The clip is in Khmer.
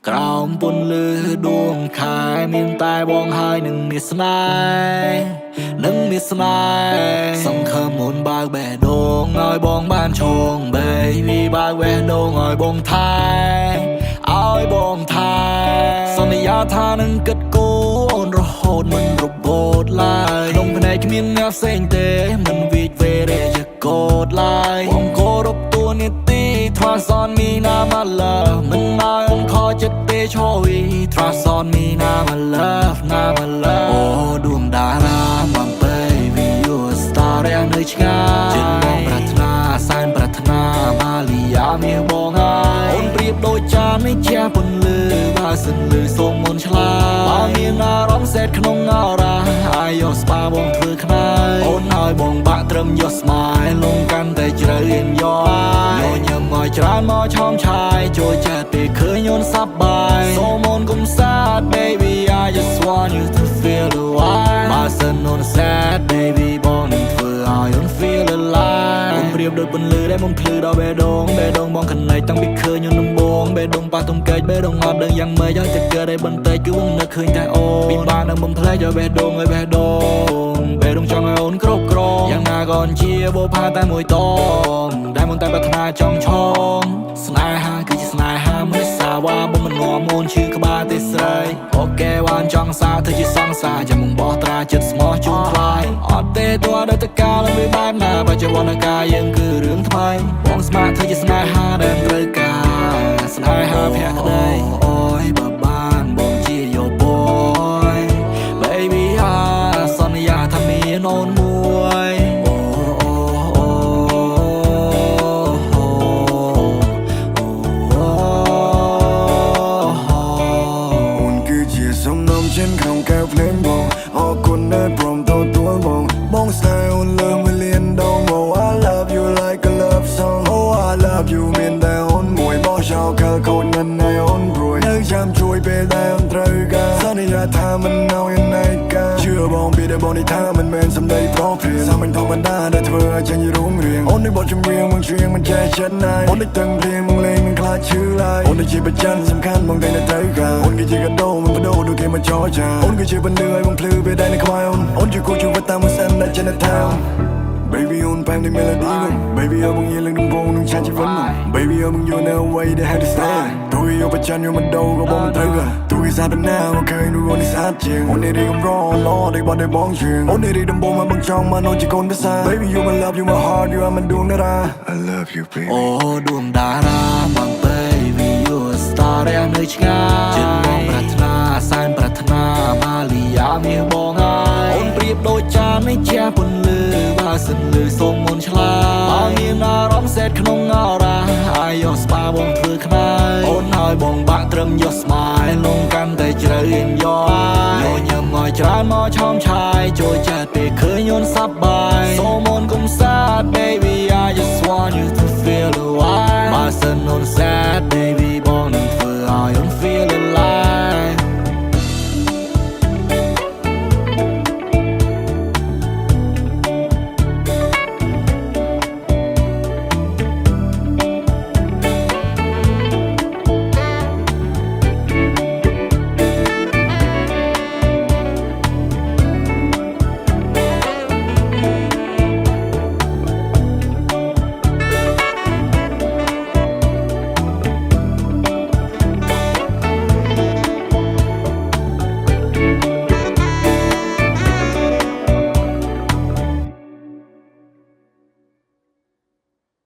ក្រោមពន្លឺដួងខែមានតែបងហើយនឹងមានស្នេហ៍សង្ឃឹមមុនបើកបេះដូងឲ្យបងបានឈង Baby បើកបេះដូងឲ្យបងថែសន្យាថានឹងគិតគូរអូនរហូតមិនរបូតឡើយក្នុងភ្នែកគ្មានអ្នកផ្សេងទេមិនវិចវេរជាកូដឡើយបងគោរពតួនាទី Trust on me now my love មិនឲ្យអូនខកចិត្តទេឈរវី Trust on me now my love អូដួងតារា My baby you a star ដែលនៅឆ្ងាយចិត្តបងប្រាថ្នាសែនប្រាថ្នាម៉ាលីយ៉ាមាសបងហើយអូនប្រៀបដូចចាននៃជាពន្លឺបើសិនលឺសូមមុនឆ្លាតបើមានអារម្មណ៍សេតក្នុងអរ៉ាអាយយកស្បាបងធ្វើខ្នើយអូនឲ្យបងបាក់ត្រឹមយកស្មាយលងកាន់តែជ្រៅរៀនយកញញឹមឲ្យច្រើនមកឆោមឆាយចូលចិត្តពេលឃើញអូនសប្បាយសូមអូនកុំសាទ Baby I just want you to feel the vibe បើសិនអូន sad Baby បងនឹងធ្វើឲ្យអូន feel alive អូនប្រៀបដូចពន្លឺដែលមកភ្លឺដល់បេះដូងបងកណៃតាំងពីឃើញអូនដំបងបេះដូងប៉ះទុំកែកបេះដូងអត់ដឹងយ៉ាងម៉េចឲ្យតែកើតឲ្យបន្តិចគឺបងនឹកឃើញតែអូនពីបាននឹងបំផ្លែកឲ្យបេះដូងចង់ឲ្យអូនគ្រប់គ្រងយ៉ាងណាក៏ជាបោផាតែមួយតងដែលមិនតែប្រាថ្នាចង់ឆងស្នេហាគឺជាស្នេហាមិនសាវ៉ាបងមិនងំអូនឈឺក្បាលទេស្រីអូខេវ៉ានចង់សារធ្វើជាសង្សារចាំបងបោះត្រាចិត្តស្មោះជូនថ្លៃអត់ទេតួដល់តកាលវាបែបណាបច្ចុប្បន្នកាយើងគឺរឿងថ្មីបងស្មាតធ្វើជាស្នេហាដែលត្រូវការស្នេហាភក្តីអូយបើបានបងជាយោបយ Baby សន្យាថាមានអូនមួយអូនគឺជាសំណុំចិនក្នុងកែវភ្លេងបងអរគុណដែលព្រមទទួលបងស្នេហ៍អូនលើមួយលានដង Oh I love you like a love song Oh I love you មានតែអូនមួយបោះចោលខលខូចមិនឲ្យអូនព្រួយនៅចាំជួយពេលដែលអូនត្រូវការសន្យាថាមិនឲ្យណៃកាជឿបងពីដែលបងនេះថាមិនមែនសម្ដីប្រភេទសាមញ្ញធម្មតាដែលធ្វើឲ្យចេញរួមរៀងអូននេះបទចម្រៀងមកច្រៀងមិនចេះចិត្តណាយអូននេះទាំងភ្លៀងមកលេងមិនខ្លាចឈឺឡើយអូននេះជាបច្ចាន់សំខាន់បងតែនៅត្រូវការអូនគឺជាកាដូមិនបដូរដូចគេមកចោលចាអូនគឺជាបន្លឺឲ្យបងភ្លឺពេលដែលនៅខ្វាយអូនជាគូជីវិតតាមមួយសិនដែលចេញទៅ Baby on time the melody Baby I'm on you like the bone and chat you fun Baby I'm on you in a way that had to stay Do you up a chan you my dog go bomb trigger Do is out now okay no on is hot ching On it I'm wrong Lord they bought the bong ching On it the bomb I'm chong man on you con the side Baby you my love you my heart you I'm doing that I love you baby អូដួងតារាមក Baby you a star ដែលនៅឆ្ងាយចិត្តបងប្រាថ្នាសែនប្រាថ្នាម៉ាលីយ៉ាមាសបងហើយអូនប្រៀបដូចចាននៃជាពន្លឺបើសិនលឺសូមមុនឆ្លាតបើមានអារម្មណ៍សេតក្នុងអរ៉ាអាយយកស្បាបងធ្វើខ្នើយអូនឲ្យបងបាក់ត្រឹមយកស្មាយលងកាន់តែជ្រៅរៀនយកញញឹមឲ្យច្រើនមកឆោមឆាយចូលចិត្តពេលឃើញអូនសប្បាយសូមអូនកុំសាទ Baby I